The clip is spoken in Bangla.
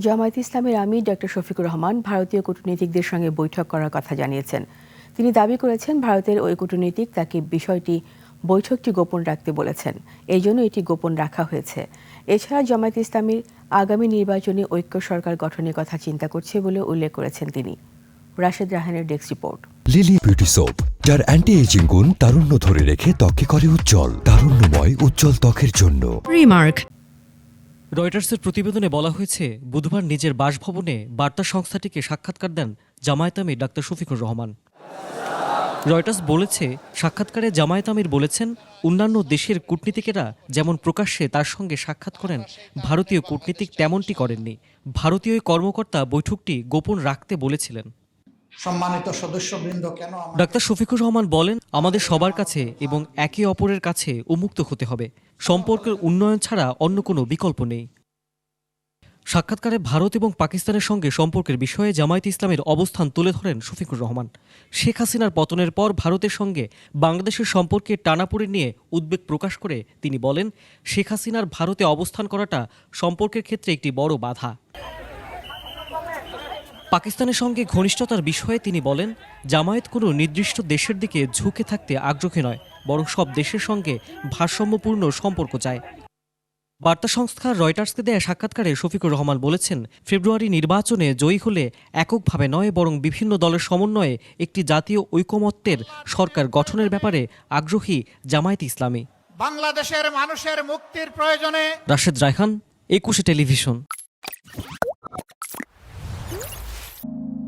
জামায়াতে ইসলামের আমির ডক্টর শফিকুর রহমান ভারতীয় কূটনীতিকদের সঙ্গে বৈঠক করার কথা জানিয়েছেন। তিনি দাবি করেছেন, ভারতের ওই কূটনীতিক তাকে বৈঠকটি গোপন রাখতে বলেছেন, এই জন্য এটি গোপন রাখা হয়েছে। এছাড়া জামায়াতে ইসলামীর আগামী নির্বাচনে ঐক্য সরকার গঠনের কথা চিন্তা করছে বলে উল্লেখ করেছেন তিনি। রাশেদ রাহানের desk report. Lily beauty soap, যার অ্যান্টি এজিং গুণ তারুণ্য ধরে রেখে ত্বককে করে উজ্জ্বল। তারুণ্যময় উজ্জ্বল ত্বকের জন্য রিমার্ক। রয়টার্সের প্রতিবেদনে বলা হয়েছে, বুধবার নিজের বাসভবনে বার্তা সংস্থাটিকে সাক্ষাৎকার দেন জামায়াত আমির ডাক্তার শফিকুর রহমান। রয়টার্স বলেছে, সাক্ষাৎকারে জামায়াত আমির বলেছেন, অন্যান্য দেশের কূটনীতিকেরা যেমন প্রকাশ্যে তার সঙ্গে সাক্ষাৎ করেন, ভারতীয় কূটনীতিক তেমনটি করেননি। ভারতীয় ওই কর্মকর্তা বৈঠকটি গোপন রাখতে বলেছিলেন। সম্মানিত সদস্যবৃন্দ, কেন ডাক্তার শফিকুর রহমান বলেন, আমাদের সবার কাছে এবং একে অপরের কাছে উন্মুক্ত হতে হবে। সম্পর্কের উন্নয়ন ছাড়া অন্য কোনো বিকল্প নেই। সাক্ষাৎকারে ভারত এবং পাকিস্তানের সঙ্গে সম্পর্কের বিষয়ে জামায়াতে ইসলামের অবস্থান তুলে ধরেন শফিকুর রহমান। শেখ হাসিনার পতনের পর ভারতের সঙ্গে বাংলাদেশের সম্পর্কে টানাপোড়েন নিয়ে উদ্বেগ প্রকাশ করে তিনি বলেন, শেখ হাসিনার ভারতে অবস্থান করাটা সম্পর্কের ক্ষেত্রে একটি বড় বাধা। পাকিস্তানের সঙ্গে ঘনিষ্ঠতার বিষয়ে তিনি বলেন, জামায়াত কোনো নির্দিষ্ট দেশের দিকে ঝুঁকে থাকতে আগ্রহী নয়, বরং সব দেশের সঙ্গে ভারসাম্যপূর্ণ সম্পর্ক চায়। বার্তা সংস্থা রয়টার্সকে দেয়া সাক্ষাৎকারে শফিকুর রহমান বলেছেন, ফেব্রুয়ারি নির্বাচনে জয়ী হলে এককভাবে নয়, বরং বিভিন্ন দলের সমন্বয়ে একটি জাতীয় ঐকমত্যের সরকার গঠনের ব্যাপারে আগ্রহী জামায়াতে ইসলামী। বাংলাদেশের মানুষের মুক্তির প্রয়োজনে রাশেদ রায়হান, 21 টেলিভিশন।